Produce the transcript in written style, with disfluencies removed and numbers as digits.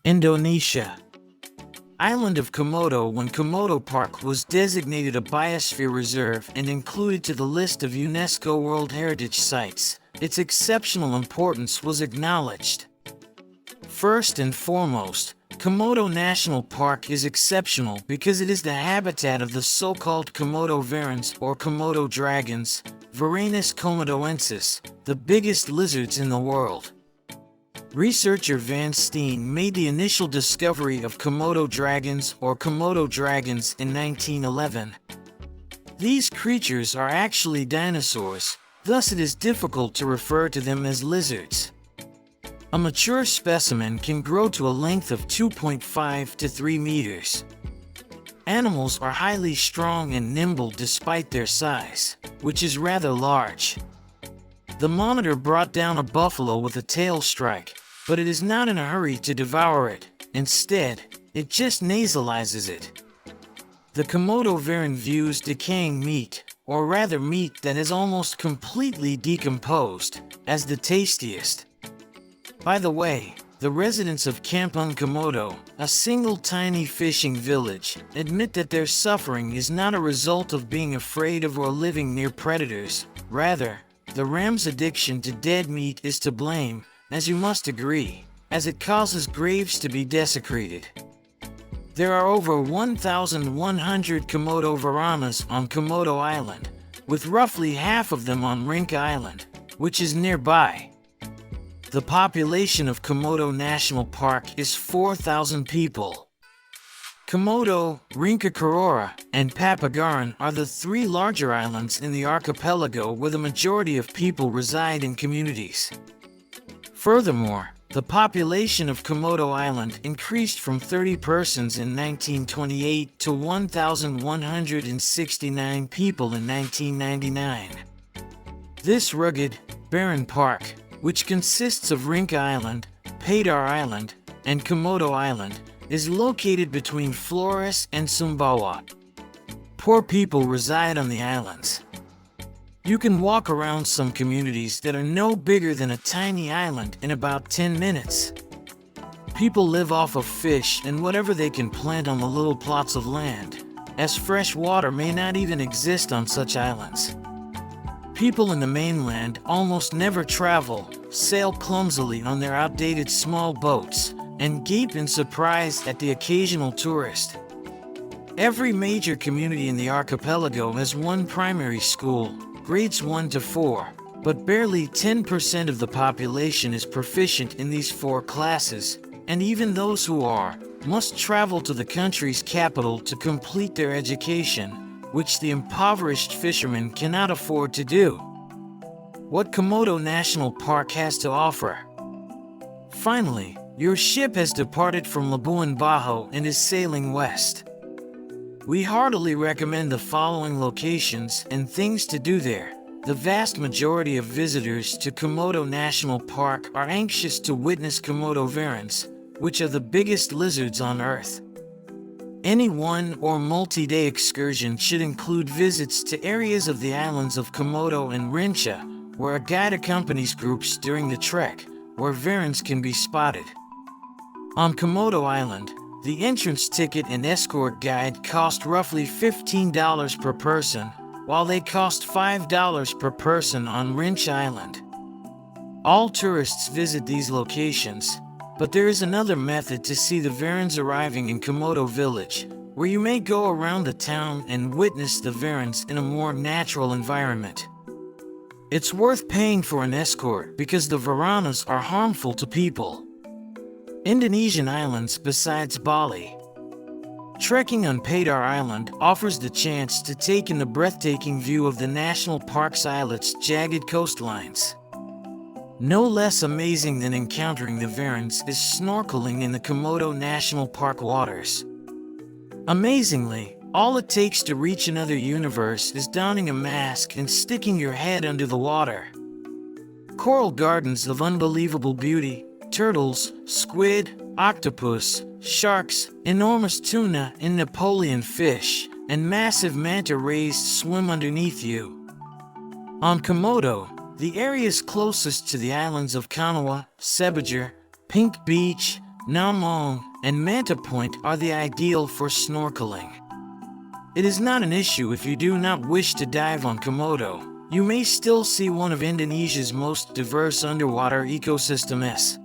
Indonesia. Island of Komodo. When Komodo Park was designated a biosphere reserve and included to the list of UNESCO World Heritage Sites, its exceptional importance was acknowledged. First and foremost, Komodo National Park is exceptional because it is the habitat of the so-called Komodo varans or Komodo dragons, Varanus komodoensis, the biggest lizards in the world. Researcher Van Steen made the initial discovery of Komodo dragons or Komodo dragons in 1911. These creatures are actually dinosaurs, thus it is difficult to refer to them as lizards. A mature specimen can grow to a length of 2.5 to 3 meters. Animals are highly strong and nimble despite their size, which is rather large. The monitor brought down a buffalo with a tail strike, but it is not in a hurry to devour it. Instead, it just nasalizes it. The Komodo varan views decaying meat, or rather meat that is almost completely decomposed, as the tastiest. By the way, the residents of Kampung Komodo, a single tiny fishing village, admit that their suffering is not a result of being afraid of or living near predators. Rather, the ram's addiction to dead meat is to blame, as you must agree, as it causes graves to be desecrated. There are over 1,100 Komodo varanas on Komodo Island, with roughly half of them on Rinca Island, which is nearby. The population of Komodo National Park is 4,000 people. Komodo, Rinca Korora, and Papagaran are the three larger islands in the archipelago where the majority of people reside in communities. Furthermore, the population of Komodo Island increased from 30 persons in 1928 to 1,169 people in 1999. This rugged, barren park, which consists of Rinca Island, Padar Island, and Komodo Island, is located between Flores and Sumbawa. Poor people reside on the islands. You can walk around some communities that are no bigger than a tiny island in about 10 minutes. People live off of fish and whatever they can plant on the little plots of land, as fresh water may not even exist on such islands. People in the mainland almost never travel, sail clumsily on their outdated small boats, and gape in surprise at the occasional tourist. Every major community in the archipelago has one primary school, grades 1 to 4, but barely 10% of the population is proficient in these 4 classes, and even those who are, must travel to the country's capital to complete their education, which the impoverished fishermen cannot afford to do. What Komodo National Park has to offer. Finally, your ship has departed from Labuan Bajo and is sailing west. We heartily recommend the following locations and things to do there. The vast majority of visitors to Komodo National Park are anxious to witness Komodo varans, which are the biggest lizards on Earth. Any one or multi-day excursion should include visits to areas of the islands of Komodo and Rinca, where a guide accompanies groups during the trek, where varans can be spotted. On Komodo Island, the entrance ticket and escort guide cost roughly $15 per person, while they cost $5 per person on Rinca Island. All tourists visit these locations, but there is another method to see the varans arriving in Komodo Village, where you may go around the town and witness the varans in a more natural environment. It's worth paying for an escort because the varanas are harmful to people. Indonesian islands besides Bali. Trekking on Padar Island offers the chance to take in the breathtaking view of the national park's islet's jagged coastlines. No less amazing than encountering the varans is snorkeling in the Komodo National Park waters. Amazingly, all it takes to reach another universe is donning a mask and sticking your head under the water. Coral gardens of unbelievable beauty, turtles, squid, octopus, sharks, enormous tuna and Napoleon fish, and massive manta rays swim underneath you. On Komodo, the areas closest to the islands of Kanawa, Sebajar, Pink Beach, Namong, and Manta Point are the ideal for snorkeling. It is not an issue if you do not wish to dive on Komodo. You may still see one of Indonesia's most diverse underwater ecosystems.